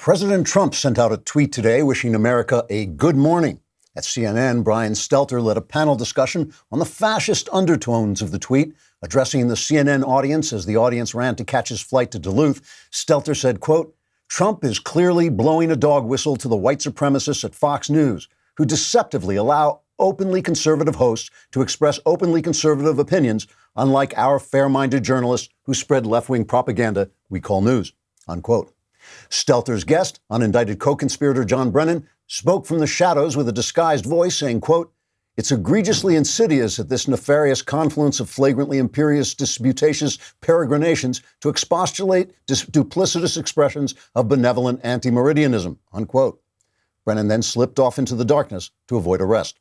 President Trump sent out a tweet today wishing America a good morning. At CNN, Brian Stelter led a panel discussion on the fascist undertones of the tweet. Addressing the CNN audience as the audience ran to catch his flight to Duluth, Stelter said, quote, "Trump is clearly blowing a dog whistle to the white supremacists at Fox News, who deceptively allow openly conservative hosts to express openly conservative opinions, unlike our fair-minded journalists who spread left-wing propaganda we call news," unquote. Stelter's guest, unindicted co-conspirator John Brennan, spoke from the shadows with a disguised voice, saying, quote, "It's egregiously insidious at this nefarious confluence of flagrantly imperious, disputatious peregrinations to expostulate duplicitous expressions of benevolent anti-meridianism," unquote. Brennan then slipped off into the darkness to avoid arrest.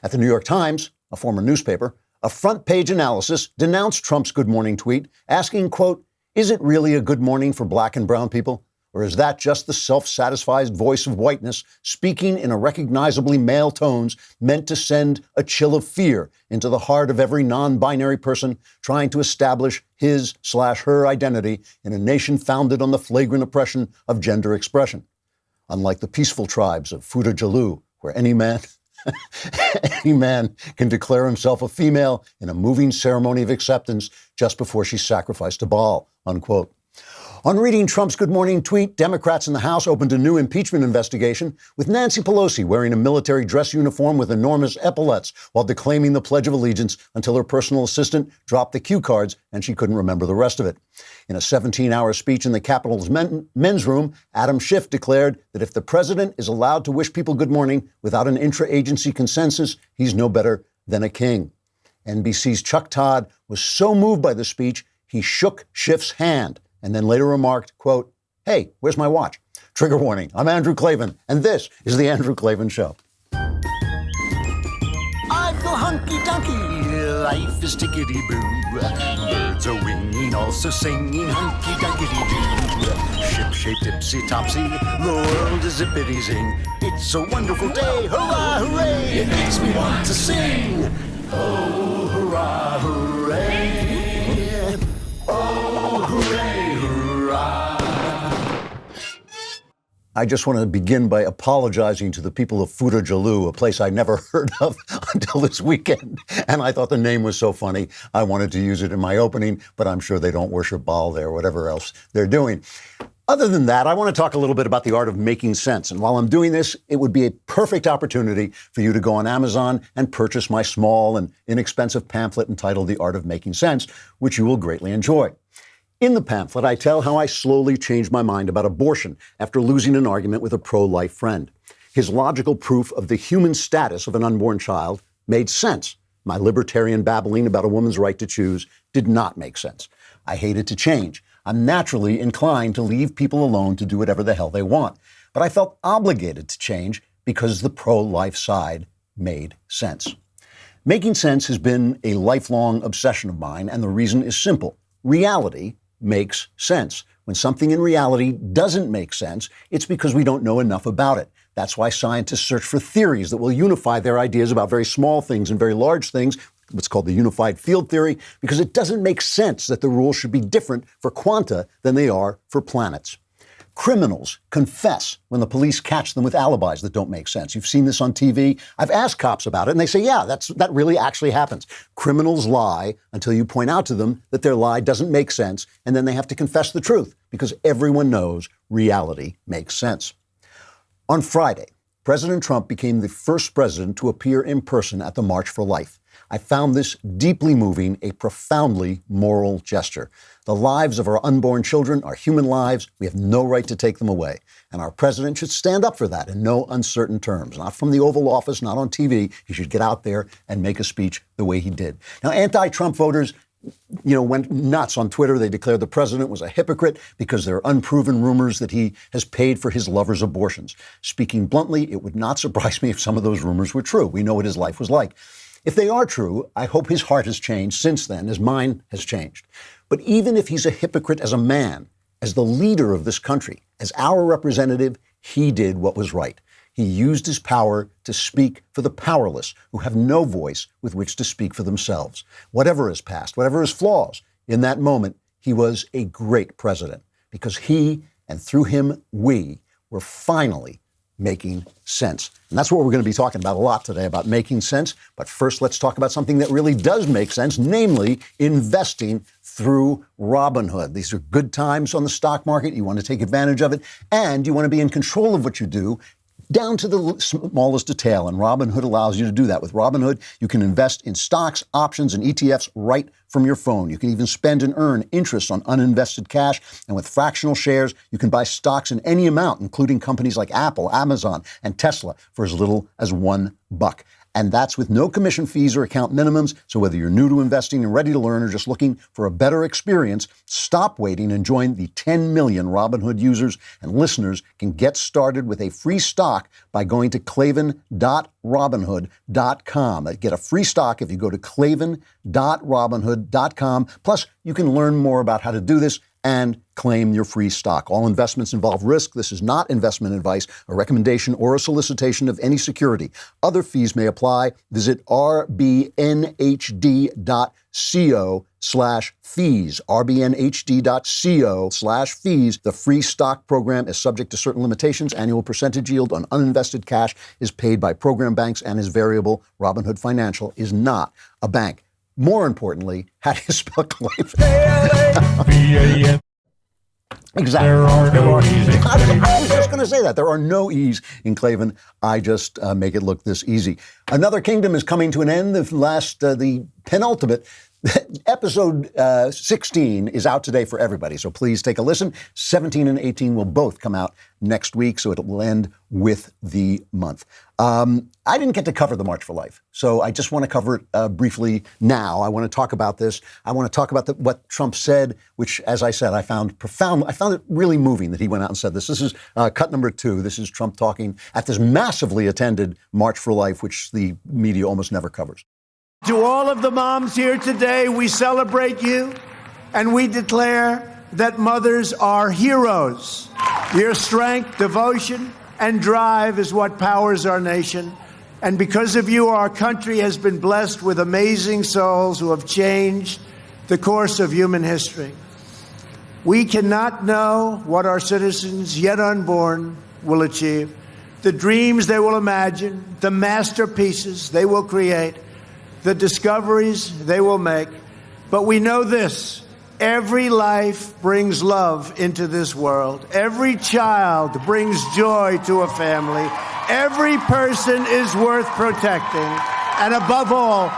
At the New York Times, a former newspaper, a front-page analysis denounced Trump's Good Morning tweet, asking, quote, "Is it really a good morning for black and brown people? Or is that just the self-satisfied voice of whiteness speaking in a recognizably male tones meant to send a chill of fear into the heart of every non-binary person trying to establish his/her identity in a nation founded on the flagrant oppression of gender expression? Unlike the peaceful tribes of Fuda Jalu, where any man can declare himself a female in a moving ceremony of acceptance just before she's sacrificed to Baal," unquote. On reading Trump's Good Morning tweet, Democrats in the House opened a new impeachment investigation with Nancy Pelosi wearing a military dress uniform with enormous epaulets while declaiming the Pledge of Allegiance until her personal assistant dropped the cue cards and she couldn't remember the rest of it. In a 17-hour speech in the Capitol's men's room, Adam Schiff declared that if the president is allowed to wish people good morning without an intra-agency consensus, he's no better than a king. NBC's Chuck Todd was so moved by the speech, he shook Schiff's hand and then later remarked, quote, "Hey, where's my watch?" Trigger warning, I'm Andrew Klavan, and this is The Andrew Klavan Show. I feel hunky-dunky, life is tickety-boo. Birds are winging, also singing hunky-dunky-doo. Ship-shaped, ipsy-topsy, the world is zippity-zing. It's a wonderful day, hurrah, hooray! It makes me want to sing. Oh, hurrah, hooray! Oh, hooray, hurrah! I just want to begin by apologizing to the people of Fuda Jalu, a place I never heard of until this weekend. And I thought the name was so funny, I wanted to use it in my opening, but I'm sure they don't worship Baal there, whatever else they're doing. Other than that, I want to talk a little bit about the art of making sense. And while I'm doing this, it would be a perfect opportunity for you to go on Amazon and purchase my small and inexpensive pamphlet entitled The Art of Making Sense, which you will greatly enjoy. In the pamphlet, I tell how I slowly changed my mind about abortion after losing an argument with a pro-life friend. His logical proof of the human status of an unborn child made sense. My libertarian babbling about a woman's right to choose did not make sense. I hated to change. I'm naturally inclined to leave people alone to do whatever the hell they want. But I felt obligated to change because the pro-life side made sense. Making sense has been a lifelong obsession of mine, and the reason is simple. Reality makes sense. When something in reality doesn't make sense, it's because we don't know enough about it. That's why scientists search for theories that will unify their ideas about very small things and very large things, what's called the unified field theory, because it doesn't make sense that the rules should be different for quanta than they are for planets. Criminals confess when the police catch them with alibis that don't make sense. You've seen this on TV. I've asked cops about it, and they say, yeah, that really actually happens. Criminals lie until you point out to them that their lie doesn't make sense, and then they have to confess the truth, because everyone knows reality makes sense. On Friday, President Trump became the first president to appear in person at the March for Life. I found this deeply moving, a profoundly moral gesture. The lives of our unborn children are human lives. We have no right to take them away. And our president should stand up for that in no uncertain terms. Not from the Oval Office, not on TV. He should get out there and make a speech the way he did. Now, anti-Trump voters, went nuts on Twitter. They declared the president was a hypocrite because there are unproven rumors that he has paid for his lovers' abortions. Speaking bluntly, it would not surprise me if some of those rumors were true. We know what his life was like. If they are true, I hope his heart has changed since then, as mine has changed. But even if he's a hypocrite as a man, as the leader of this country, as our representative, he did what was right. He used his power to speak for the powerless who have no voice with which to speak for themselves. Whatever his past, whatever his flaws, in that moment, he was a great president because he And through him, we were finally making sense. And that's what we're going to be talking about a lot today, about making sense. But first, let's talk about something that really does make sense, namely investing through Robinhood. These are good times on the stock market. You want to take advantage of it, and you want to be in control of what you do, down to the smallest detail, and Robinhood allows you to do that. With Robinhood, you can invest in stocks, options, and ETFs right from your phone. You can even spend and earn interest on uninvested cash, and with fractional shares, you can buy stocks in any amount, including companies like Apple, Amazon, and Tesla, for as little as $1. And that's with no commission fees or account minimums. So whether you're new to investing and ready to learn or just looking for a better experience, stop waiting and join the 10 million Robinhood users and listeners can get started with a free stock by going to klavan.robinhood.com. Get a free stock if you go to klavan.robinhood.com. Plus, you can learn more about how to do this and claim your free stock. All investments involve risk. This is not investment advice, a recommendation, or a solicitation of any security. Other fees may apply. Visit rbnhd.co/fees, rbnhd.co/fees. The free stock program is subject to certain limitations. Annual percentage yield on uninvested cash is paid by program banks and is variable. Robinhood Financial is not a bank. More importantly, how do you spell Klavan? Exactly. There are no E's in Klavan. I was just going to say that. There are no E's in Klavan. I just make it look this easy. Another kingdom is coming to an end. The penultimate episode 16 is out today for everybody, so please take a listen. 17 and 18 will both come out next week, so it will end with the month. I didn't get to cover the March for Life, so I just want to cover it briefly now. I want to talk about this. I want to talk about what Trump said, which, as I said, I found profound. I found it really moving that he went out and said this. This is cut number 2. This is Trump talking at this massively attended March for Life, which the media almost never covers. To all of the moms here today, we celebrate you and we declare that mothers are heroes. Your strength, devotion, and drive is what powers our nation. And because of you, our country has been blessed with amazing souls who have changed the course of human history. We cannot know what our citizens, yet unborn, will achieve, the dreams they will imagine, the masterpieces they will create, the discoveries they will make. But we know this: every life brings love into this world. Every child brings joy to a family. Every person is worth protecting. And above all,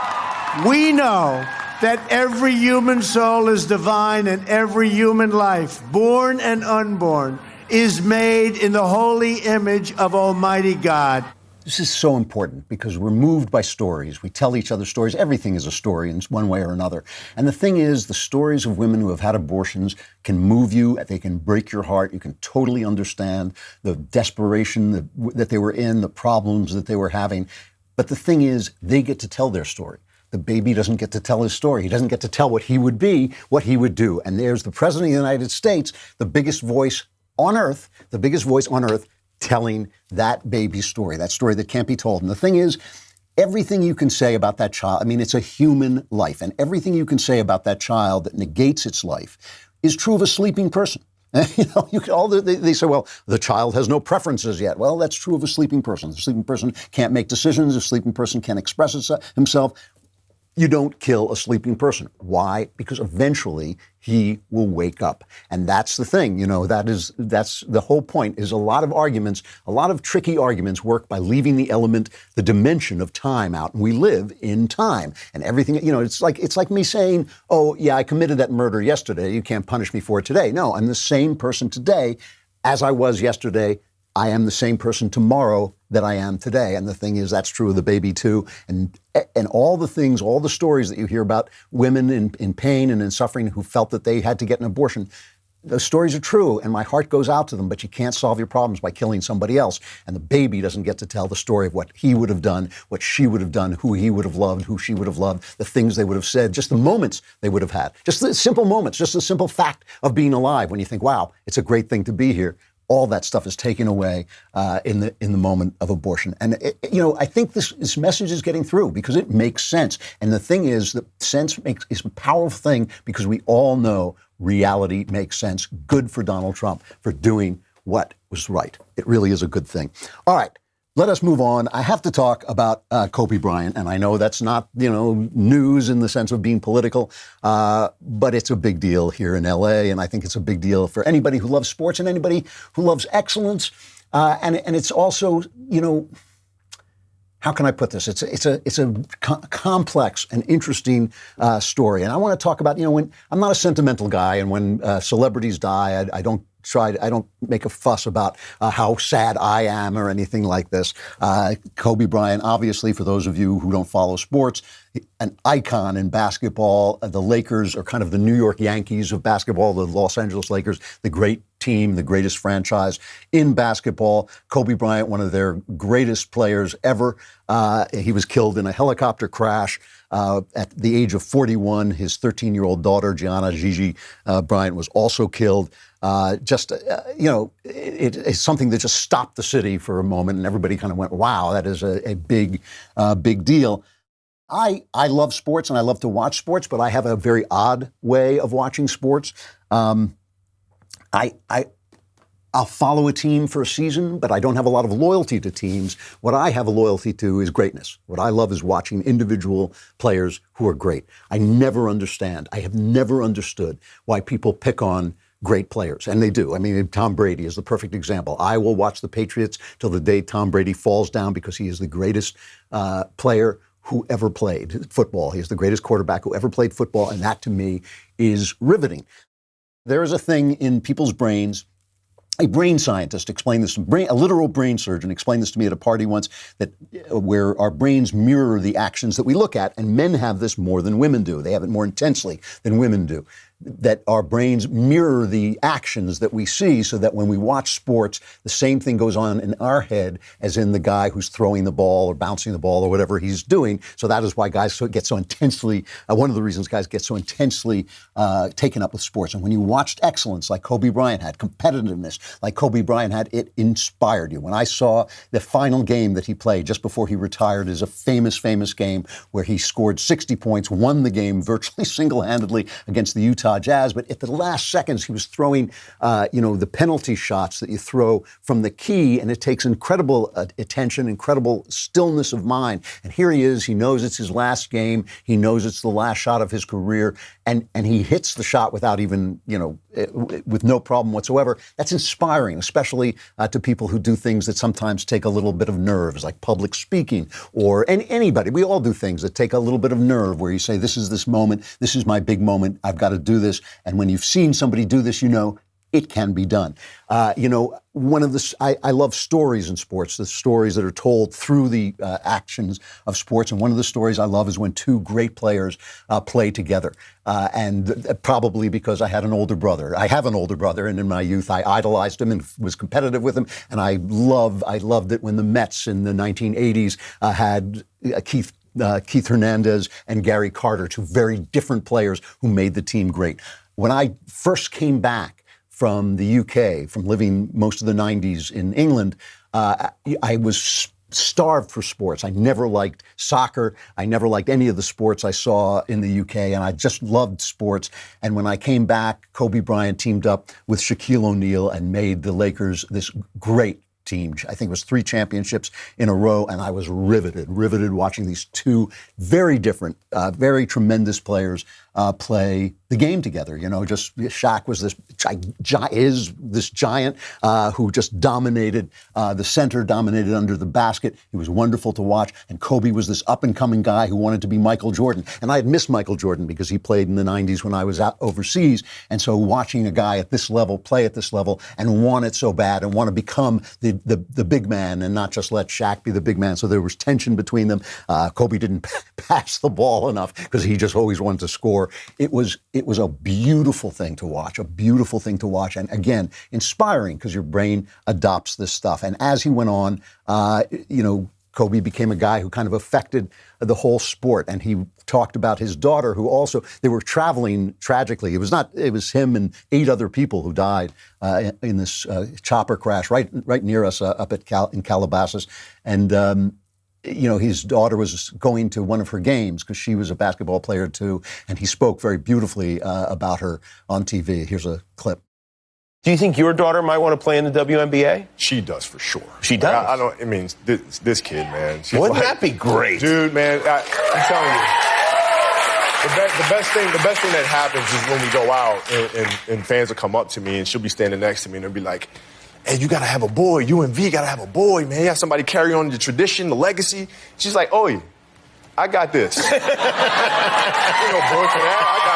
we know that every human soul is divine and every human life, born and unborn, is made in the holy image of Almighty God. This is so important because we're moved by stories. We tell each other stories. Everything is a story in one way or another. And the thing is, the stories of women who have had abortions can move you. They can break your heart. You can totally understand the desperation that they were in, the problems that they were having. But the thing is, they get to tell their story. The baby doesn't get to tell his story. He doesn't get to tell what he would be, what he would do. And there's the President of the United States, the biggest voice on earth, telling that baby's story, that story that can't be told. And the thing is, everything you can say about that child, I mean, it's a human life, and everything you can say about that child that negates its life is true of a sleeping person. You know, they say, well, the child has no preferences yet. Well, that's true of a sleeping person. The sleeping person can't make decisions. A sleeping person can't express himself. You don't kill a sleeping person. Why? Because eventually he will wake up. And that's the thing, you know, that's the whole point, is a lot of arguments, a lot of tricky arguments work by leaving the element, the dimension of time out. And we live in time. And everything, you know, it's like me saying, oh, yeah, I committed that murder yesterday. You can't punish me for it today. No, I'm the same person today as I was yesterday. I am the same person tomorrow that I am today. And the thing is, that's true of the baby too. And all the things, all the stories that you hear about women in pain and in suffering who felt that they had to get an abortion, those stories are true, and my heart goes out to them, but you can't solve your problems by killing somebody else. And the baby doesn't get to tell the story of what he would have done, what she would have done, who he would have loved, who she would have loved, the things they would have said, just the moments they would have had, just the simple moments, just the simple fact of being alive when you think, wow, it's a great thing to be here. all that stuff is taken away in the moment of abortion. And I think this message is getting through because it makes sense. And the thing is that sense is a powerful thing because we all know reality makes sense. Good for Donald Trump for doing what was right. It really is a good thing. All right. Let us move on. I have to talk about Kobe Bryant, and I know that's not, news in the sense of being political, but it's a big deal here in L.A., and I think it's a big deal for anybody who loves sports and anybody who loves excellence. And it's also, how can I put this? It's a complex and interesting story, and I want to talk about, when I'm not a sentimental guy, and when celebrities die, I don't make a fuss about how sad I am or anything like this. Kobe Bryant, obviously, for those of you who don't follow sports, an icon in basketball. The Lakers are kind of the New York Yankees of basketball, the Los Angeles Lakers, the great team, the greatest franchise in basketball. Kobe Bryant, one of their greatest players ever. He was killed in a helicopter crash at the age of 41. His 13-year-old daughter, Gianna Gigi Bryant, was also killed. It's something that just stopped the city for a moment, and everybody kind of went, wow, that is a big deal. I love sports, and I love to watch sports, but I have a very odd way of watching sports. I'll follow a team for a season, but I don't have a lot of loyalty to teams. What I have a loyalty to is greatness. What I love is watching individual players who are great. I have never understood why people pick on great players, and they do. I mean, Tom Brady is the perfect example. I will watch the Patriots till the day Tom Brady falls down because he is the greatest player who ever played football. He is the greatest quarterback who ever played football, and that to me is riveting. There is a thing in people's brains. A brain scientist explained this, a literal brain surgeon explained this to me at a party once, that where our brains mirror the actions that we look at, and men have this more than women do. They have it more intensely than women do. That our brains mirror the actions that we see, so that when we watch sports, the same thing goes on in our head as in the guy who's throwing the ball or bouncing the ball or whatever he's doing. So that is why guys get so intensely, one of the reasons guys get so intensely taken up with sports. And when you watched excellence like Kobe Bryant had, competitiveness like Kobe Bryant had, it inspired you. When I saw the final game that he played just before he retired, is a famous game where he scored 60 points, won the game virtually single-handedly against the Utah Jazz, but at the last seconds, he was throwing, the penalty shots that you throw from the key, and it takes incredible attention, incredible stillness of mind. And here he is. He knows it's his last game. He knows it's the last shot of his career, and he hits the shot without even, with no problem whatsoever. That's inspiring, especially to people who do things that sometimes take a little bit of nerves, like public speaking, or anybody. We all do things that take a little bit of nerve, where you say, this moment, this is my big moment. I've got to do this. And when you've seen somebody do this, it can be done. I love stories in sports, the stories that are told through the actions of sports. And one of the stories I love is when two great players play together. And probably because I had an older brother. I have an older brother, and in my youth I idolized him and was competitive with him. And I loved it when the Mets in the 1980s had Keith Hernandez and Gary Carter, two very different players who made the team great. When I first came back from the UK, from living most of the 90s in England, I was starved for sports. I never liked soccer. I never liked any of the sports I saw in the UK, and I just loved sports. And when I came back, Kobe Bryant teamed up with Shaquille O'Neal and made the Lakers this great team. I think it was 3 championships in a row, and I was riveted watching these two very different, very tremendous players play the game together. Just Shaq was this giant who just dominated the center, dominated under the basket. He was wonderful to watch. And Kobe was this up-and-coming guy who wanted to be Michael Jordan. And I had missed Michael Jordan because he played in the 90s when I was out overseas. And so watching a guy at this level play at this level and want it so bad and want to become the big man and not just let Shaq be the big man. So there was tension between them. Kobe didn't pass the ball enough because he just always wanted to score. It was a beautiful thing to watch, and again, inspiring because your brain adopts this stuff. And as he went on, Kobe became a guy who kind of affected the whole sport. And he talked about his daughter, who also, they were traveling tragically. It was him and 8 other people who died in this chopper crash right near us up in Calabasas. And, his daughter was going to one of her games because she was a basketball player too. And he spoke very beautifully about her on TV. Here's a clip. Do you think your daughter might want to play in the WNBA? She does for sure. She does? This kid, man. Wouldn't that be great? Dude, man, I'm telling you. The best thing that happens is when we go out and fans will come up to me and she'll be standing next to me and they'll be like, hey, you got to have a boy. UNV got to have a boy, man. You have somebody carry on the tradition, the legacy. She's like, oh, I got this. You know, boy, for that, I got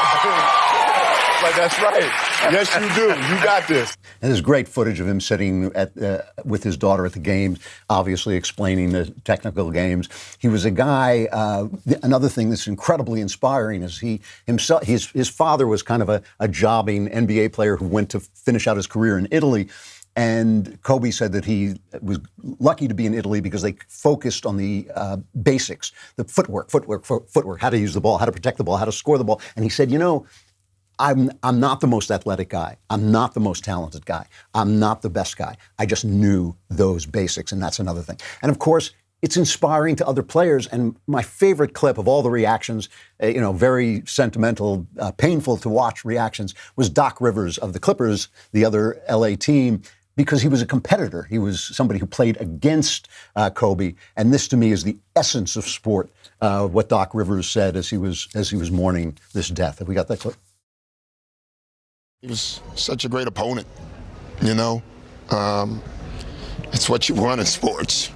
like, that's right. Yes, you do. You got this. And there's great footage of him sitting with his daughter at the games, obviously explaining the technical games. He was a guy, another thing that's incredibly inspiring is his father was kind of a jobbing NBA player who went to finish out his career in Italy. And Kobe said that he was lucky to be in Italy because they focused on the basics, the footwork, how to use the ball, how to protect the ball, how to score the ball. And he said, I'm not the most athletic guy. I'm not the most talented guy. I'm not the best guy. I just knew those basics, and that's another thing. And of course, it's inspiring to other players. And my favorite clip of all the reactions, very sentimental, painful to watch reactions, was Doc Rivers of the Clippers, the other LA team, because he was a competitor. He was somebody who played against Kobe. And this, to me, is the essence of sport, what Doc Rivers said as he was mourning this death. Have we got that clip? He was such a great opponent, It's what you want in sports.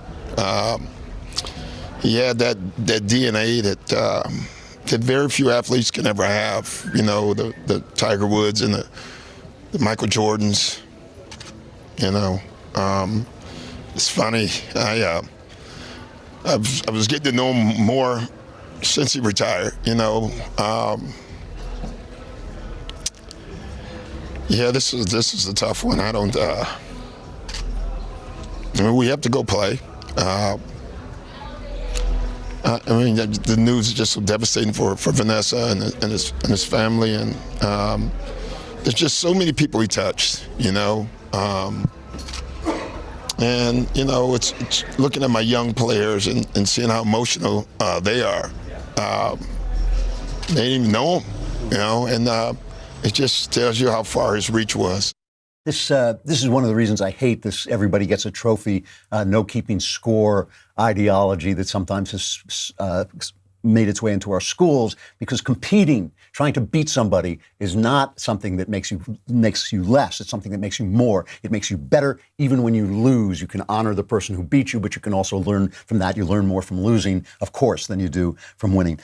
He had that DNA that very few athletes can ever have. The Tiger Woods and the Michael Jordans. It's funny. I was getting to know him more since he retired. Yeah, this is a tough one. We have to go play. The news is just so devastating for Vanessa and his family, and there's just so many people he touched, it's looking at my young players and seeing how emotional they are. They didn't even know him, and it just tells you how far his reach was. This is one of the reasons I hate this everybody gets a trophy, no keeping score ideology that sometimes has made its way into our schools, because competing, trying to beat somebody is not something that makes you less. It's something that makes you more. It makes you better. Even when you lose, you can honor the person who beat you, but you can also learn from that. You learn more from losing, of course, than you do from winning.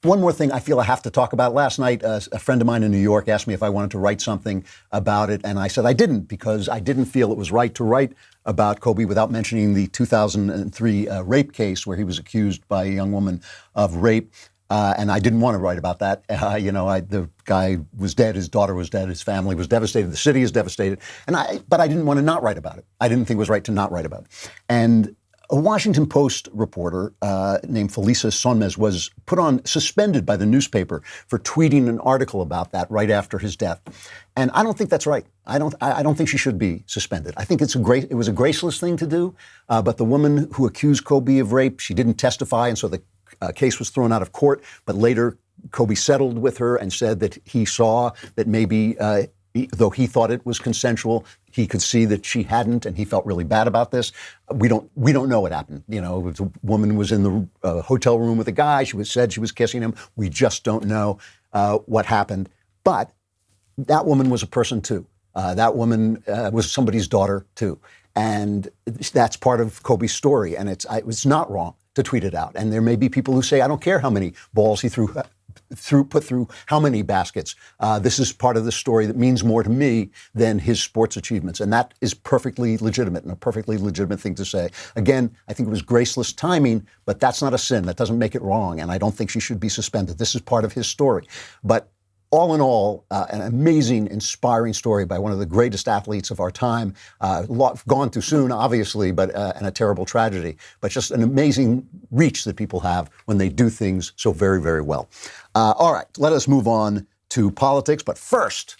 One more thing I feel I have to talk about. Last night, a friend of mine in New York asked me if I wanted to write something about it, and I said I didn't, because I didn't feel it was right to write about Kobe without mentioning the 2003 rape case where he was accused by a young woman of rape, and I didn't want to write about that. The guy was dead, his daughter was dead, his family was devastated, the city is devastated, but I didn't want to not write about it. I didn't think it was right to not write about it. And a Washington Post reporter named Felisa Sonmez was suspended by the newspaper for tweeting an article about that right after his death. And I don't think that's right. I don't think she should be suspended. I think it was a graceless thing to do. But the woman who accused Kobe of rape, she didn't testify, and so the case was thrown out of court. But later, Kobe settled with her and said that he saw that maybe, though he thought it was consensual, he could see that she hadn't, and he felt really bad about this. We don't know what happened. The woman was in the hotel room with a guy. Said she was kissing him. We just don't know what happened. But that woman was a person too. That woman was somebody's daughter too, and that's part of Kobe's story. And it's not wrong to tweet it out. And there may be people who say, I don't care how many balls he put through how many baskets. This is part of the story that means more to me than his sports achievements. And that is perfectly legitimate and a perfectly legitimate thing to say. Again, I think it was graceless timing, but that's not a sin. That doesn't make it wrong. And I don't think she should be suspended. This is part of his story. But all in all, an amazing, inspiring story by one of the greatest athletes of our time. Gone too soon, obviously, but and a terrible tragedy. But just an amazing reach that people have when they do things so very, very well. All right, let us move on to politics. But first,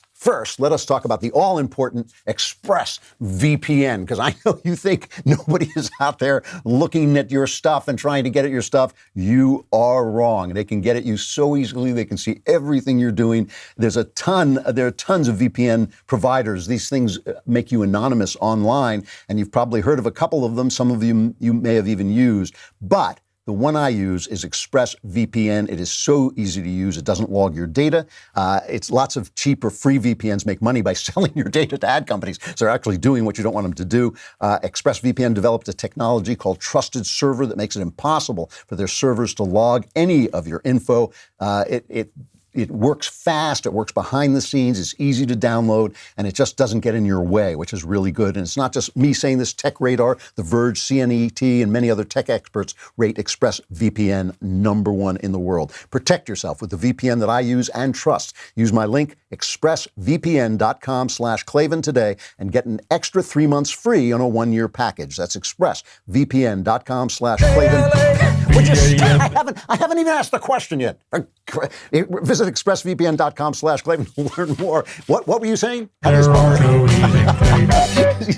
let us talk about the all-important ExpressVPN, because I know you think nobody is out there looking at your stuff and trying to get at your stuff. You are wrong. They can get at you so easily. They can see everything you're doing. There are tons of VPN providers. These things make you anonymous online, and you've probably heard of a couple of them. Some of you may have even used, but the one I use is ExpressVPN. It is so easy to use. It doesn't log your data. It's lots of cheap or free VPNs make money by selling your data to ad companies. So they're actually doing what you don't want them to do. ExpressVPN developed a technology called Trusted Server that makes it impossible for their servers to log any of your info. It works fast, it works behind the scenes, it's easy to download, and it just doesn't get in your way, which is really good. And it's not just me saying this. Tech Radar, The Verge, CNET, and many other tech experts rate ExpressVPN #1 in the world. Protect yourself with the VPN that I use and trust. Use my link, expressvpn.com/Klavan today, and get an extra 3 months free on a 1-year package. That's expressvpn.com/Klavan. I haven't even asked the question yet. Visit expressvpn.com/Klavan to learn more. What were you saying?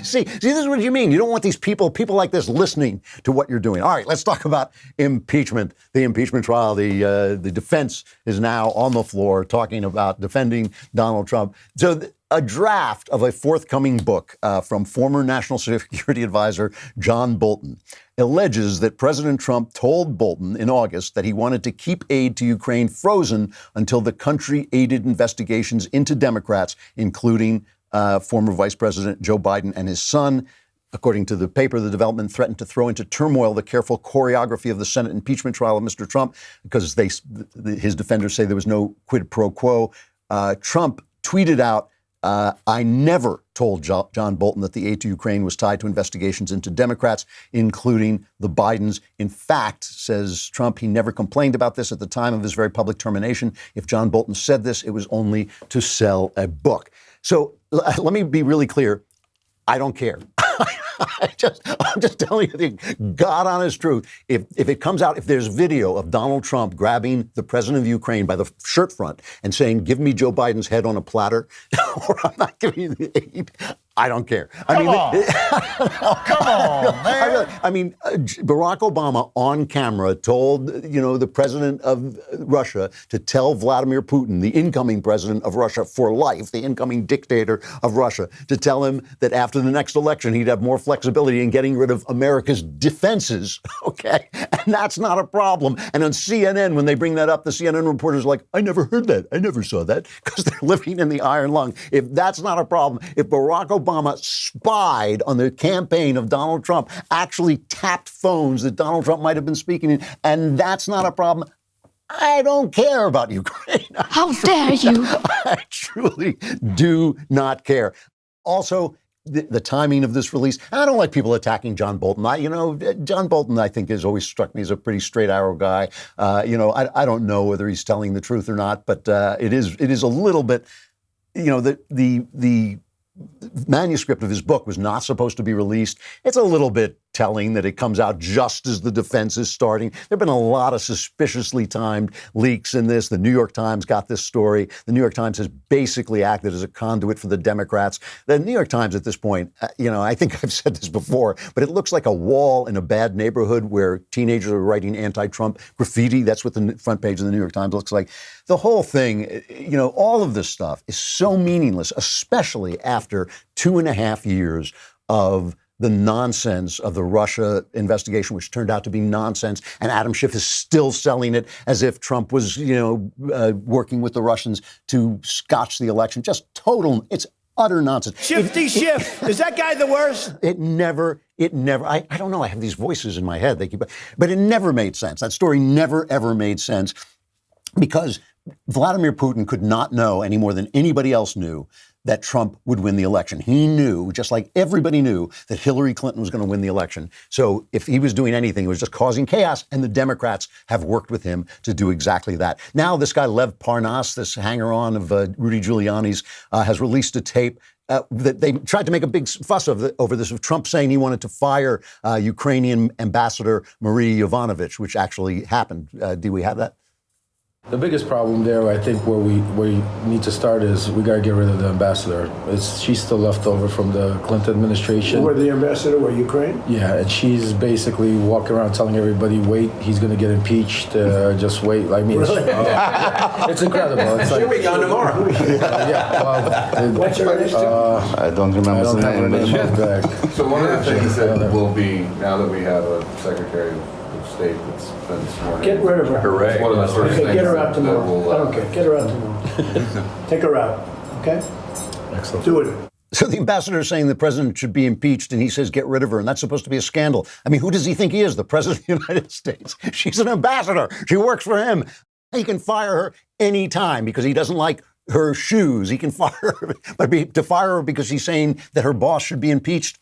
See, this is what you mean. You don't want these people like this listening to what you're doing. All right, let's talk about impeachment. The impeachment trial. The defense is now on the floor talking about defending Donald Trump. So a draft of a forthcoming book from former National Security Advisor John Bolton alleges that President Trump told Bolton in August that he wanted to keep aid to Ukraine frozen until the country aided investigations into Democrats, including former Vice President Joe Biden and his son. According to the paper, the development threatened to throw into turmoil the careful choreography of the Senate impeachment trial of Mr. Trump because his defenders say there was no quid pro quo. Trump tweeted out, I never told John Bolton that the aid to Ukraine was tied to investigations into Democrats, including the Bidens. In fact, says Trump, he never complained about this at the time of his very public termination. If John Bolton said this, it was only to sell a book. So let me be really clear. I don't care. I'm just telling you the God honest truth. If it comes out, if there's video of Donald Trump grabbing the president of Ukraine by the shirt front and saying, give me Joe Biden's head on a platter, or I'm not giving you the aid, I don't care. Come on, man. Barack Obama on camera told, the president of Russia to tell Vladimir Putin, the incoming president of Russia for life, the incoming dictator of Russia, to tell him that after the next election, he'd have more flexibility in getting rid of America's defenses. Okay. And that's not a problem. And on CNN, when they bring that up, the CNN reporters are like, I never heard that. I never saw that, because they're living in the iron lung. If that's not a problem, if Barack Obama spied on the campaign of Donald Trump, actually tapped phones that Donald Trump might have been speaking in, and that's not a problem, I don't care about Ukraine. How dare you? I truly do not care. Also, the timing of this release, I don't like people attacking John Bolton. John Bolton, I think, has always struck me as a pretty straight arrow guy. I don't know whether he's telling the truth or not, but it is a little bit, the manuscript of his book was not supposed to be released. It's a little bit telling that it comes out just as the defense is starting. There have been a lot of suspiciously timed leaks in this. The New York Times got this story. The New York Times has basically acted as a conduit for the Democrats. The New York Times at this point, I think I've said this before, but it looks like a wall in a bad neighborhood where teenagers are writing anti-Trump graffiti. That's what the front page of the New York Times looks like. The whole thing, all of this stuff is so meaningless, especially after 2.5 years of the nonsense of the Russia investigation, which turned out to be nonsense. And Adam Schiff is still selling it as if Trump was, working with the Russians to scotch the election. Just total, it's utter nonsense. Shifty Schiff. Is that guy the worst? It never, I don't know. I have these voices in my head. But it never made sense. That story never, ever made sense, because Vladimir Putin could not know any more than anybody else knew that Trump would win the election. He knew, just like everybody knew, that Hillary Clinton was going to win the election. So if he was doing anything, it was just causing chaos, and the Democrats have worked with him to do exactly that. Now this guy, Lev Parnas, this hanger-on of Rudy Giuliani's, has released a tape that they tried to make a big fuss over this, of Trump saying he wanted to fire Ukrainian Ambassador Marie Yovanovitch, which actually happened. Do we have that? The biggest problem there, I think, where we need to start is we got to get rid of the ambassador. She's still left over from the Clinton administration. Where the ambassador were Ukraine? Yeah, and she's basically walking around telling everybody, wait, he's going to get impeached, just wait. I mean, Really? it's incredible. It's She'll be gone tomorrow. What's her name? I don't remember the name. Back. So one of the things that will be, now that we have a Secretary of State that's been sworn in. Get rid of her. Hooray. One of the first Okay, things get her out that tomorrow. will, I don't care. Get her out tomorrow. Take her out. Okay? Excellent. Do it. So the ambassador is saying the president should be impeached, and he says get rid of her, and that's supposed to be a scandal. I mean, who does he think he is? The president of the United States. She's an ambassador. She works for him. He can fire her anytime because he doesn't like her shoes. He can fire her, but to fire her because he's saying that her boss should be impeached,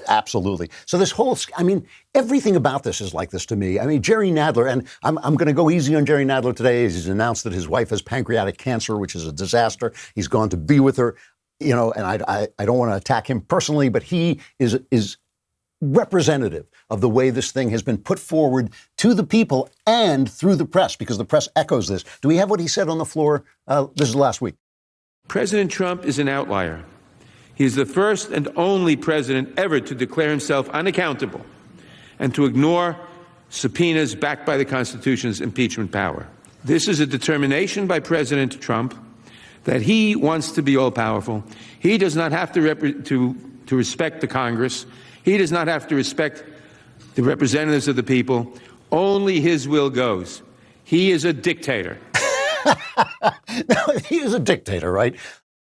absolutely. So this whole, I mean, everything about this is like this to me. I mean, Jerry Nadler, and I'm going to go easy on Jerry Nadler today, as he's announced that his wife has pancreatic cancer, which is a disaster. He's gone to be with her, you know, and I don't want to attack him personally, but he is representative of the way this thing has been put forward to the people and through the press, because the press echoes this. Do we have what he said on the floor? This is last week. President Trump is an outlier. He is the first and only president ever to declare himself unaccountable and to ignore subpoenas backed by the Constitution's impeachment power. This is a determination by President Trump that he wants to be all-powerful. He does not have to respect the Congress. He does not have to respect the representatives of the people. Only his will goes. He is a dictator. No, he is a dictator, right?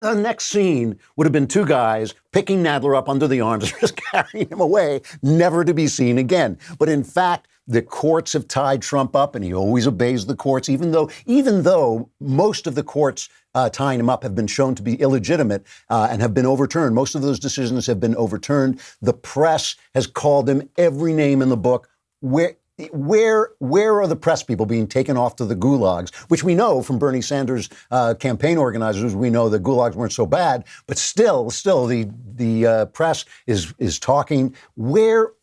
The next scene would have been two guys picking Nadler up under the arms and just carrying him away, never to be seen again. But in fact, the courts have tied Trump up, and he always obeys the courts, even though most of the courts tying him up have been shown to be illegitimate and have been overturned. Most of those decisions have been overturned. The press has called him every name in the book. Where are the press people being taken off to the gulags, which we know from Bernie Sanders' campaign organizers, we know the gulags weren't so bad, but still the press is talking. Where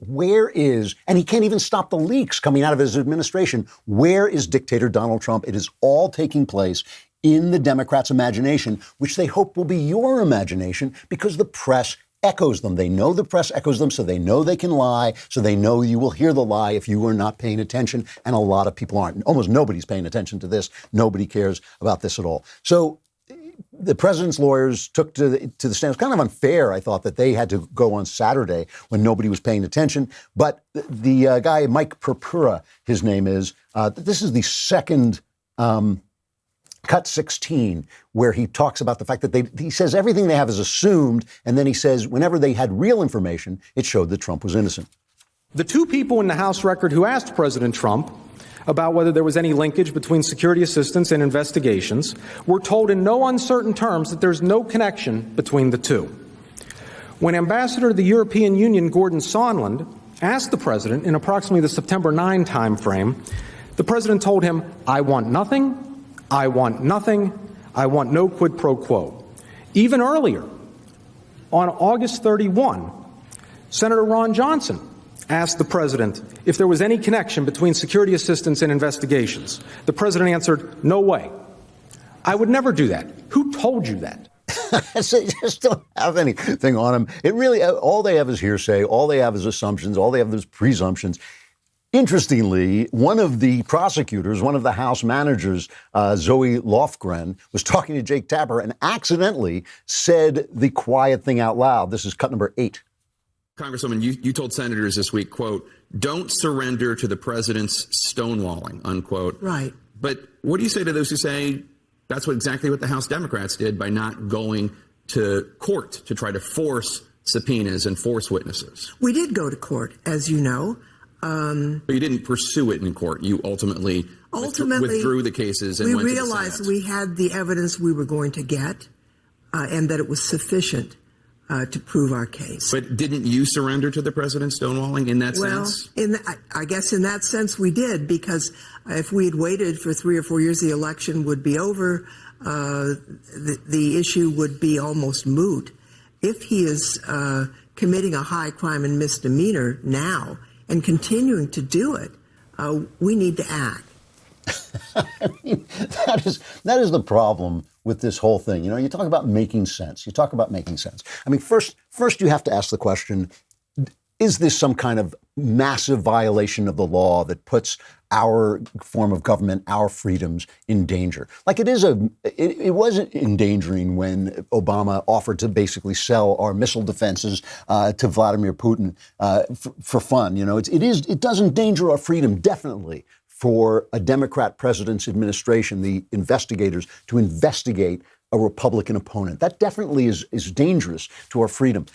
is, and he can't even stop the leaks coming out of his administration. Where is dictator Donald Trump? It is all taking place in the Democrats' imagination, which they hope will be your imagination, because the press echoes them. They know the press echoes them, so they know they can lie, so they know you will hear the lie if you are not paying attention, and a lot of people aren't. Almost nobody's paying attention to this. Nobody cares about this at all. So the president's lawyers took to the stand. It's kind of unfair, I thought, that they had to go on Saturday when nobody was paying attention. But the guy, Mike Purpura, his name is, this is the second Cut 16, where he talks about the fact that he says everything they have is assumed, and then he says whenever they had real information, it showed that Trump was innocent. The two people in the House record who asked President Trump about whether there was any linkage between security assistance and investigations were told in no uncertain terms that there's no connection between the two. When Ambassador to the European Union Gordon Sondland asked the president in approximately the September 9 timeframe, the president told him, I want nothing, I want nothing, I want no quid pro quo. Even earlier, on August 31, Senator Ron Johnson asked the president if there was any connection between security assistance and investigations. The president answered, no way. I would never do that. Who told you that? So they just don't have anything on him. It really, all they have is hearsay. All they have is assumptions. All they have is presumptions. Interestingly, one of the prosecutors, one of the House managers, Zoe Lofgren, was talking to Jake Tapper and accidentally said the quiet thing out loud. This is cut number 8. Congresswoman, you told senators this week, quote, don't surrender to the president's stonewalling, unquote. Right. But what do you say to those who say that's exactly what the House Democrats did by not going to court to try to force subpoenas and force witnesses? We did go to court, as you know. But you didn't pursue it in court. You ultimately withdrew the cases. And we went realized to the Senate. We had the evidence we were going to get. and that it was sufficient to prove our case. But didn't you surrender to the president stonewalling in that sense? I guess in that sense we did, because if we had waited for 3 or 4 years, the election would be over. The issue would be almost moot. If he is committing a high crime and misdemeanor now and continuing to do it, we need to act. I mean, that is the problem with this whole thing. You know, you talk about making sense. I mean, first you have to ask the question, is this some kind of massive violation of the law that puts our form of government, our freedoms in danger? Like it wasn't endangering when Obama offered to basically sell our missile defenses to Vladimir Putin for fun. You know, it does endanger our freedom, definitely, for a Democrat president's administration, the investigators, to investigate a Republican opponent. That definitely is dangerous to our freedom.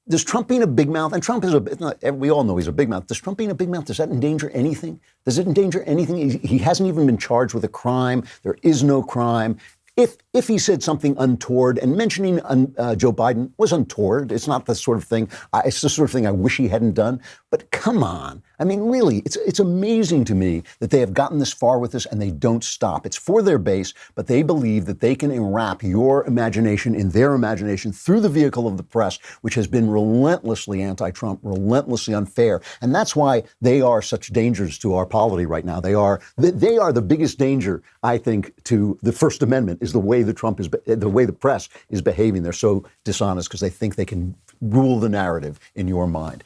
Does Trump being a big mouth, and Trump we all know he's a big mouth, does Trump being a big mouth, does that endanger anything? Does it endanger anything? He hasn't even been charged with a crime. There is no crime. If he said something untoward, and mentioning Joe Biden was untoward, it's not the sort of thing, it's the sort of thing I wish he hadn't done. But come on. I mean, really, it's amazing to me that they have gotten this far with this and they don't stop. It's for their base, but they believe that they can enwrap your imagination in their imagination through the vehicle of the press, which has been relentlessly anti-Trump, relentlessly unfair. And that's why they are such dangers to our polity right now. They are the biggest danger, I think, to the First Amendment, is the way the press is behaving. They're so dishonest because they think they can rule the narrative in your mind.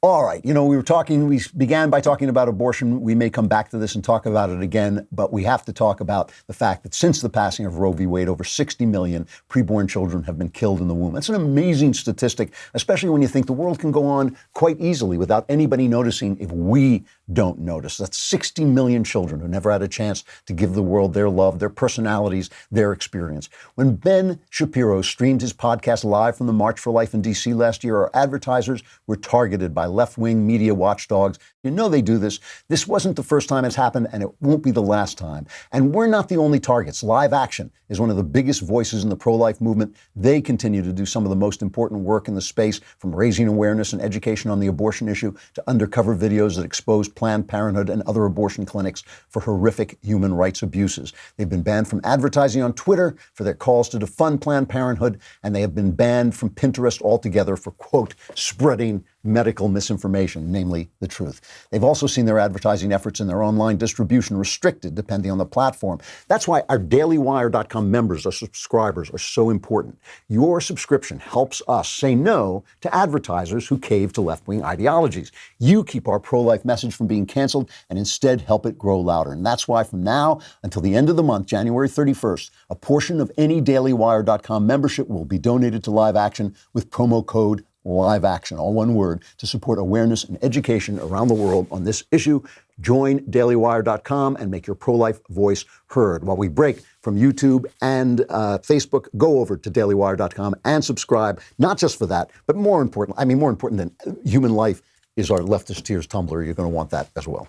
All right. You know, we began by talking about abortion. We may come back to this and talk about it again, but we have to talk about the fact that since the passing of Roe v. Wade, over 60 million preborn children have been killed in the womb. That's an amazing statistic, especially when you think the world can go on quite easily without anybody noticing if we don't notice. That's 60 million children who never had a chance to give the world their love, their personalities, their experience. When Ben Shapiro streamed his podcast live from the March for Life in D.C. last year, our advertisers were targeted by left-wing media watchdogs. You know they do this. This wasn't the first time it's happened, and it won't be the last time. And we're not the only targets. Live Action is one of the biggest voices in the pro-life movement. They continue to do some of the most important work in the space, from raising awareness and education on the abortion issue to undercover videos that expose Planned Parenthood and other abortion clinics for horrific human rights abuses. They've been banned from advertising on Twitter for their calls to defund Planned Parenthood, and they have been banned from Pinterest altogether for, quote, spreading medical misinformation, namely the truth. They've also seen their advertising efforts in their online distribution restricted depending on the platform. That's why our dailywire.com members, our subscribers, are so important. Your subscription helps us say no to advertisers who cave to left-wing ideologies. You keep our pro-life message from being canceled and instead help it grow louder. And that's why from now until the end of the month, January 31st, a portion of any dailywire.com membership will be donated to Live Action with promo code Live Action, all one word, to support awareness and education around the world on this issue. Join dailywire.com and make your pro-life voice heard. While we break from YouTube and Facebook, go over to dailywire.com and subscribe, not just for that, but more important than human life is our Leftist Tears Tumblr. You're going to want that as well.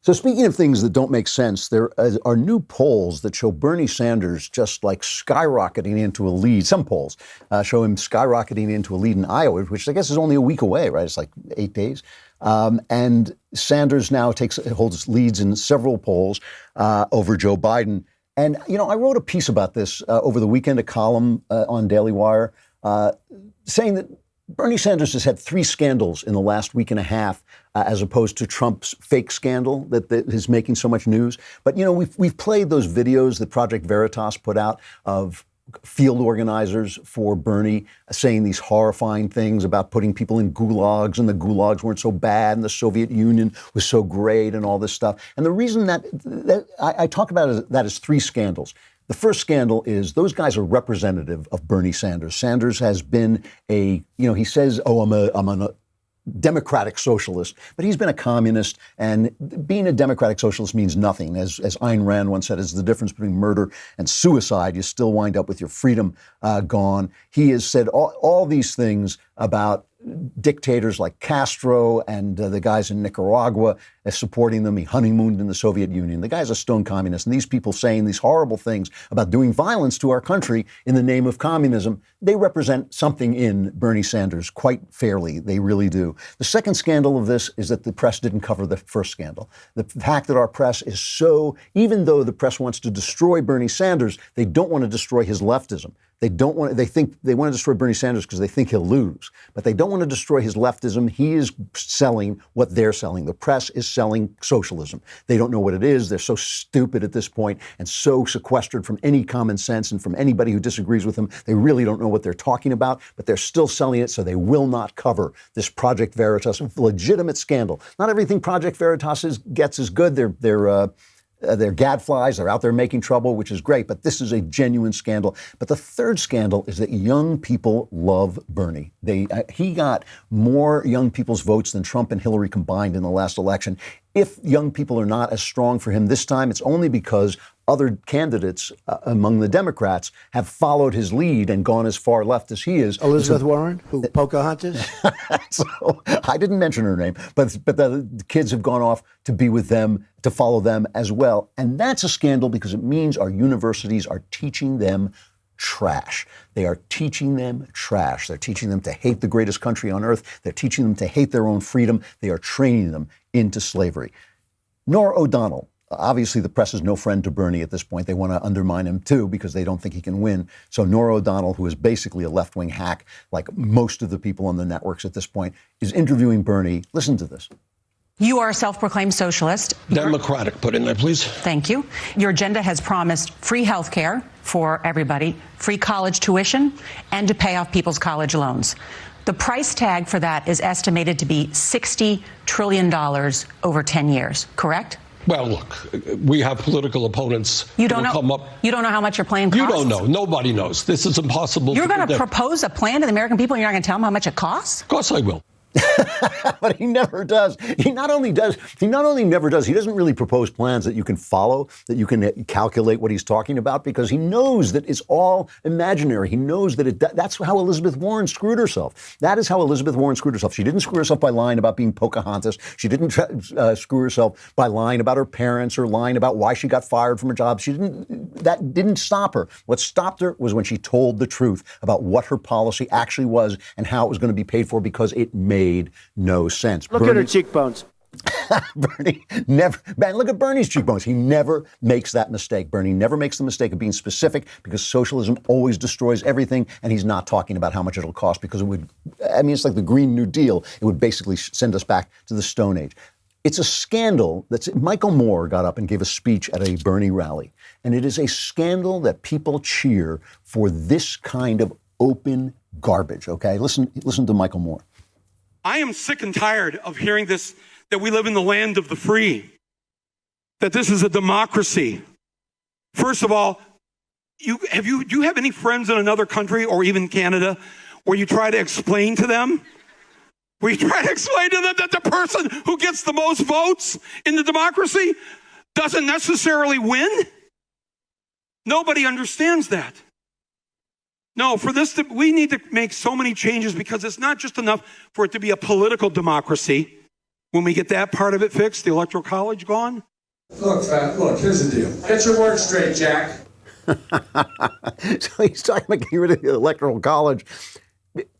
So speaking of things that don't make sense, there are new polls that show Bernie Sanders just like skyrocketing into a lead. Some polls show him skyrocketing into a lead in Iowa, which I guess is only a week away, right? It's like 8 days. And Sanders now holds leads in several polls over Joe Biden. And, you know, I wrote a piece about this over the weekend, a column on Daily Wire, saying that Bernie Sanders has had 3 scandals in the last week and a half, as opposed to Trump's fake scandal that is making so much news. But, you know, we've played those videos that Project Veritas put out of field organizers for Bernie saying these horrifying things about putting people in gulags, and the gulags weren't so bad and the Soviet Union was so great and all this stuff. And the reason that I talk about that as 3 scandals. The first scandal is those guys are representative of Bernie Sanders. Sanders has been he says, I'm a democratic socialist, but he's been a communist, and being a democratic socialist means nothing. As Ayn Rand once said, it's the difference between murder and suicide. You still wind up with your freedom gone. He has said all these things about dictators like Castro and the guys in Nicaragua, as supporting them. He honeymooned in the Soviet Union. The guy's a stone communist. And these people saying these horrible things about doing violence to our country in the name of communism, they represent something in Bernie Sanders quite fairly. They really do. The second scandal of this is that the press didn't cover the first scandal. The fact that our press is so, even though the press wants to destroy Bernie Sanders, they don't want to destroy his leftism. They want to destroy Bernie Sanders because they think he'll lose, but they don't want to destroy his leftism. He is selling what they're selling. The press is selling socialism. They don't know what it is. They're so stupid at this point and so sequestered from any common sense and from anybody who disagrees with them. They really don't know what they're talking about, but they're still selling it, so they will not cover this Project Veritas legitimate scandal. Not everything Project Veritas gets is good. They're gadflies. They're out there making trouble, which is great. But this is a genuine scandal. But the third scandal is that young people love Bernie. He got more young people's votes than Trump and Hillary combined in the last election. If young people are not as strong for him this time, it's only because other candidates among the Democrats have followed his lead and gone as far left as he is. Elizabeth Warren, who Pocahontas? So I didn't mention her name, but the kids have gone off to be with them, to follow them as well. And that's a scandal because it means our universities are teaching them trash. They are teaching them trash. They're teaching them to hate the greatest country on earth. They're teaching them to hate their own freedom. They are training them into slavery. Norah O'Donnell. Obviously, the press is no friend to Bernie at this point. They want to undermine him, too, because they don't think he can win. So Norah O'Donnell, who is basically a left-wing hack, like most of the people on the networks at this point, is interviewing Bernie. Listen to this. You are a self-proclaimed socialist. Democratic, put in there, please. Thank you. Your agenda has promised free health care for everybody, free college tuition, and to pay off people's college loans. The price tag for that is estimated to be $60 trillion over 10 years, correct? Well, look, we have political opponents. You don't know. You don't know how much your plan costs? You don't know. Nobody knows. This is impossible. You're going to propose a plan to the American people and you're not going to tell them how much it costs? Of course I will. But he never does. He not only never does, he doesn't really propose plans that you can follow, that you can calculate what he's talking about, because he knows that it's all imaginary. He knows that that's how Elizabeth Warren screwed herself. That is how Elizabeth Warren screwed herself. She didn't screw herself by lying about being Pocahontas. She didn't screw herself by lying about her parents or lying about why she got fired from her job. That didn't stop her. What stopped her was when she told the truth about what her policy actually was and how it was going to be paid for, because it made no sense. Look at her cheekbones. Bernie never, man, look at Bernie's cheekbones. He never makes that mistake. Bernie never makes the mistake of being specific, because socialism always destroys everything. And he's not talking about how much it'll cost, because it's like the Green New Deal. It would basically send us back to the Stone Age. It's a scandal Michael Moore got up and gave a speech at a Bernie rally. And it is a scandal that people cheer for this kind of open garbage. Okay, listen to Michael Moore. I am sick and tired of hearing this, that we live in the land of the free, that this is a democracy. First of all, do you have any friends in another country or even Canada where you try to explain to them? Where you try to explain to them that the person who gets the most votes in the democracy doesn't necessarily win? Nobody understands that. No, we need to make so many changes, because it's not just enough for it to be a political democracy. When we get that part of it fixed, the Electoral College gone. Look, here's the deal. Get your words straight, Jack. So he's talking about getting rid of the Electoral College.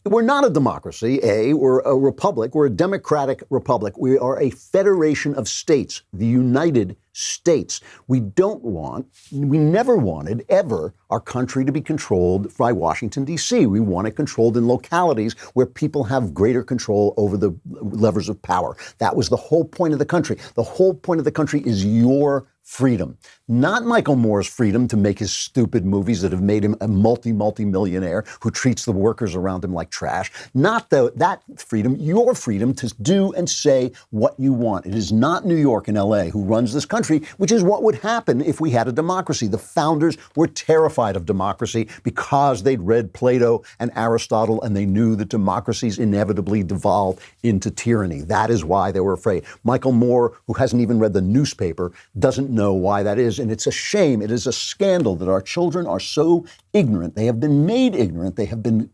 We're not a democracy, we're a republic. We're a democratic republic. We are a federation of states, the United States. We never wanted, ever, our country to be controlled by Washington, D.C. We want it controlled in localities where people have greater control over the levers of power. That was the whole point of the country. The whole point of the country is your freedom, not Michael Moore's freedom to make his stupid movies that have made him a multi-millionaire who treats the workers around him like trash. Not that freedom, your freedom to do and say what you want. It is not New York and L.A. who runs this country, which is what would happen if we had a democracy. The founders were terrified of democracy because they'd read Plato and Aristotle, and they knew that democracies inevitably devolve into tyranny. That is why they were afraid. Michael Moore, who hasn't even read the newspaper, doesn't know why that is. And it's a shame. It is a scandal that our children are so ignorant. They have been made ignorant. They have been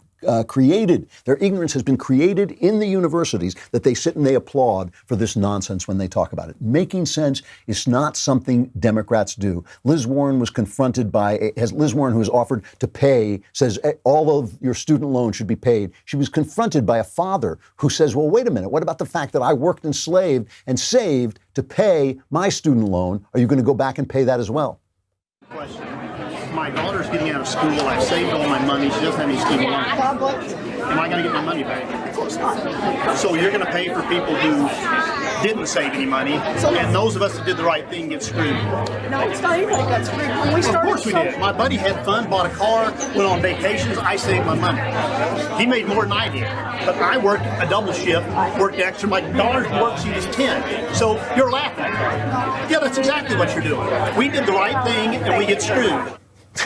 created. Their ignorance has been created in the universities that they sit and they applaud for this nonsense when they talk about it. Making sense is not something Democrats do. Liz Warren was confronted by, Liz Warren, who was offered to pay, says all of your student loans should be paid. She was confronted by a father who says, well, wait a minute, what about the fact that I worked enslaved and saved to pay my student loan? Are you going to go back and pay that as well? Question. My daughter's getting out of school. I've saved all my money. She doesn't have any student loans. Am I going to get my money back? Of course not. So you're going to pay for people who didn't save any money, and those of us that did the right thing get screwed. No, it's not anybody got screwed. When we started, of course we did. My buddy had fun, bought a car, went on vacations. I saved my money. He made more than I did. But I worked a double shift, worked extra. My daughter's worksheet is 10. So you're laughing. Yeah, that's exactly what you're doing. We did the right thing, and we get screwed.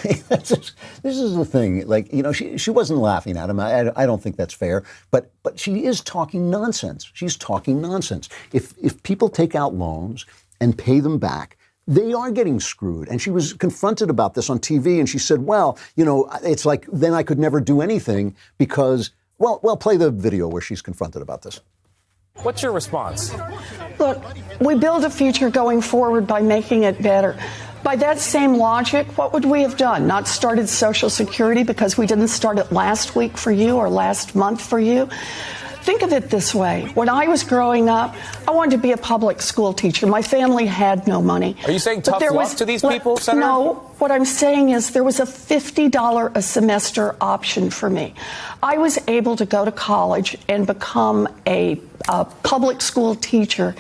This is the thing. Like, you know, she wasn't laughing at him. I don't think that's fair. But she is talking nonsense. She's talking nonsense. If people take out loans and pay them back, they are getting screwed. And she was confronted about this on TV, and she said, well, you know, it's like then I could never do anything because, well, play the video where she's confronted about this. What's your response? Look, we build a future going forward by making it better. By that same logic, what would we have done? Not started Social Security because we didn't start it last week for you or last month for you? Think of it this way. When I was growing up, I wanted to be a public school teacher. My family had no money. Are you saying tough luck to these people, Senator? No. What I'm saying is there was a $50 a semester option for me. I was able to go to college and become a public school teacher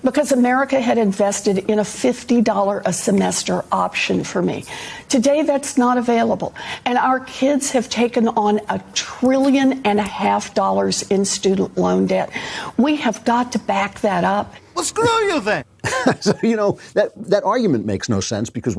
because America had invested in a $50 a semester option for me. Today, that's not available. And our kids have taken on $1.5 trillion in student loan debt. We have got to back that up. Well, screw you then. So, you know, that argument makes no sense because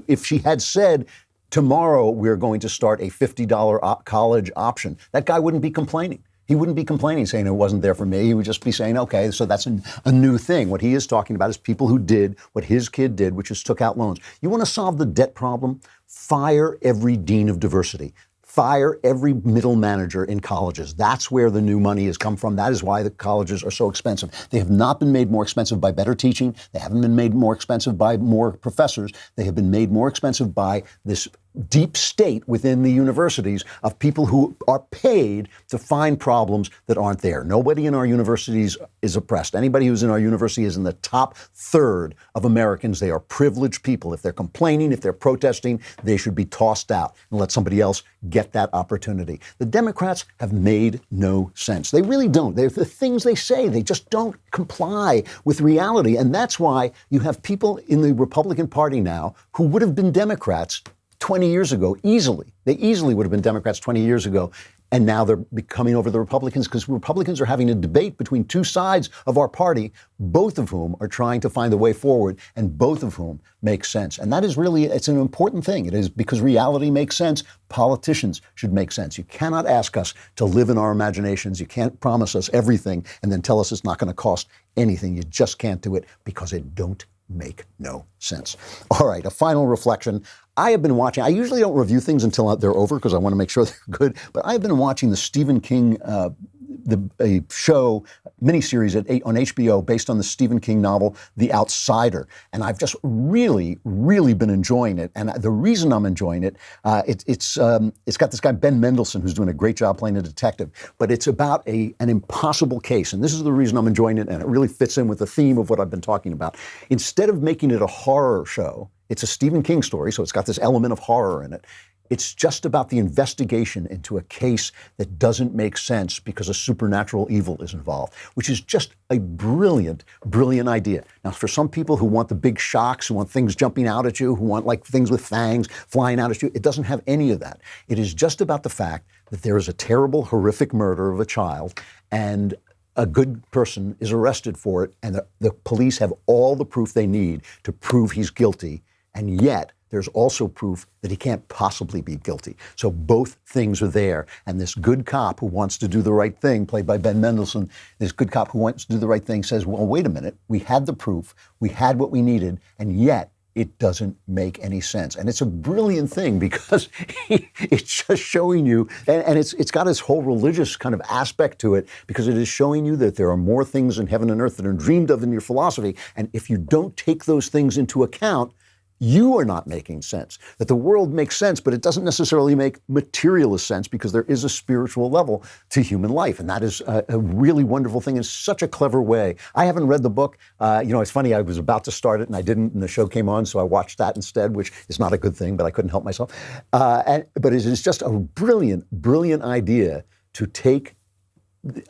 if she had said, tomorrow we're going to start a $50 college option, that guy wouldn't be complaining. He wouldn't be complaining, saying it wasn't there for me. He would just be saying, okay, so that's a new thing. What he is talking about is people who did what his kid did, which is took out loans. You want to solve the debt problem? Fire every dean of diversity. Fire every middle manager in colleges. That's where the new money has come from. That is why the colleges are so expensive. They have not been made more expensive by better teaching. They haven't been made more expensive by more professors. They have been made more expensive by this deep state within the universities of people who are paid to find problems that aren't there. Nobody in our universities is oppressed. Anybody who's in our university is in the top third of Americans. They are privileged people. If they're complaining, if they're protesting, they should be tossed out and let somebody else get that opportunity. The Democrats have made no sense. They really don't. The things they say, they just don't comply with reality. And that's why you have people in the Republican Party now who would have been Democrats 20 years ago, easily. They easily would have been Democrats 20 years ago. And now they're becoming over the Republicans because Republicans are having a debate between two sides of our party, both of whom are trying to find a way forward and both of whom make sense. And that is really, it's an important thing. It is because reality makes sense. Politicians should make sense. You cannot ask us to live in our imaginations. You can't promise us everything and then tell us it's not going to cost anything. You just can't do it because it don't make no sense. All right, a final reflection. I have been watching, I usually don't review things until they're over because I want to make sure they're good, but I've been watching the Stephen King a show, miniseries on HBO based on the Stephen King novel, The Outsider. And I've just really, really been enjoying it. And the reason I'm enjoying it, it's got this guy, Ben Mendelsohn, who's doing a great job playing a detective. But it's about an impossible case. And this is the reason I'm enjoying it. And it really fits in with the theme of what I've been talking about. Instead of making it a horror show, it's a Stephen King story. So it's got this element of horror in it. It's just about the investigation into a case that doesn't make sense because a supernatural evil is involved, which is just a brilliant, brilliant idea. Now, for some people who want the big shocks, who want things jumping out at you, who want like things with fangs flying out at you, it doesn't have any of that. It is just about the fact that there is a terrible, horrific murder of a child and a good person is arrested for it, and the police have all the proof they need to prove he's guilty, and yet there's also proof that he can't possibly be guilty. So both things are there. And this good cop who wants to do the right thing, played by Ben Mendelsohn, this good cop who wants to do the right thing says, well, wait a minute. We had the proof. We had what we needed. And yet it doesn't make any sense. And it's a brilliant thing because it's just showing you, and it's got this whole religious kind of aspect to it, because it is showing you that there are more things in heaven and earth that are dreamed of in your philosophy. And if you don't take those things into account, you are not making sense. That the world makes sense, but it doesn't necessarily make materialist sense, because there is a spiritual level to human life. And that is a really wonderful thing in such a clever way. I haven't read the book. It's funny, I was about to start it and I didn't, and the show came on, so I watched that instead, which is not a good thing, but I couldn't help myself. But it is just a brilliant, brilliant idea to take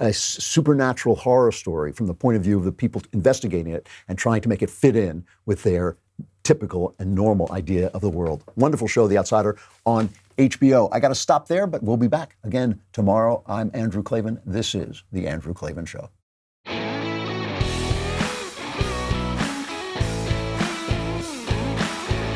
a supernatural horror story from the point of view of the people investigating it and trying to make it fit in with their typical and normal idea of the world. Wonderful show, The Outsider, on HBO. I got to stop there, but we'll be back again tomorrow. I'm Andrew Klavan. This is The Andrew Klavan Show.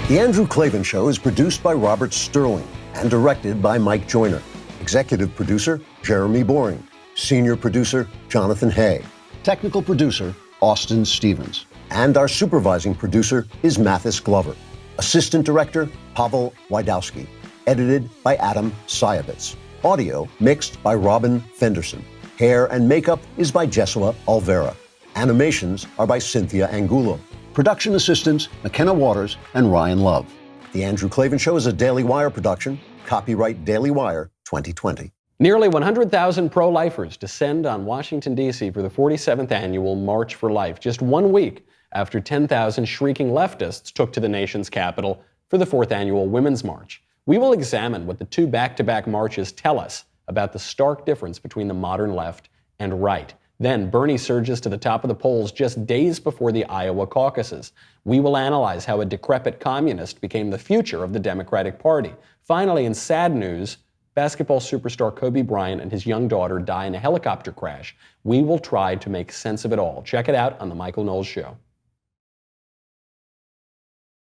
The Andrew Klavan Show is produced by Robert Sterling and directed by Mike Joyner. Executive producer, Jeremy Boring. Senior producer, Jonathan Hay. Technical producer, Austin Stevens. And our supervising producer is Mathis Glover. Assistant director, Pavel Wydowski. Edited by Adam Sayevitz. Audio mixed by Robin Fenderson. Hair and makeup is by Jesua Alvera. Animations are by Cynthia Angulo. Production assistants, McKenna Waters and Ryan Love. The Andrew Klavan Show is a Daily Wire production. Copyright Daily Wire 2020. Nearly 100,000 pro-lifers descend on Washington, D.C. for the 47th annual March for Life, just 1 week after 10,000 shrieking leftists took to the nation's capital for the 4th annual Women's March. We will examine what the two back-to-back marches tell us about the stark difference between the modern left and right. Then Bernie surges to the top of the polls just days before the Iowa caucuses. We will analyze how a decrepit communist became the future of the Democratic Party. Finally, in sad news, basketball superstar Kobe Bryant and his young daughter die in a helicopter crash. We will try to make sense of it all. Check it out on The Michael Knowles Show.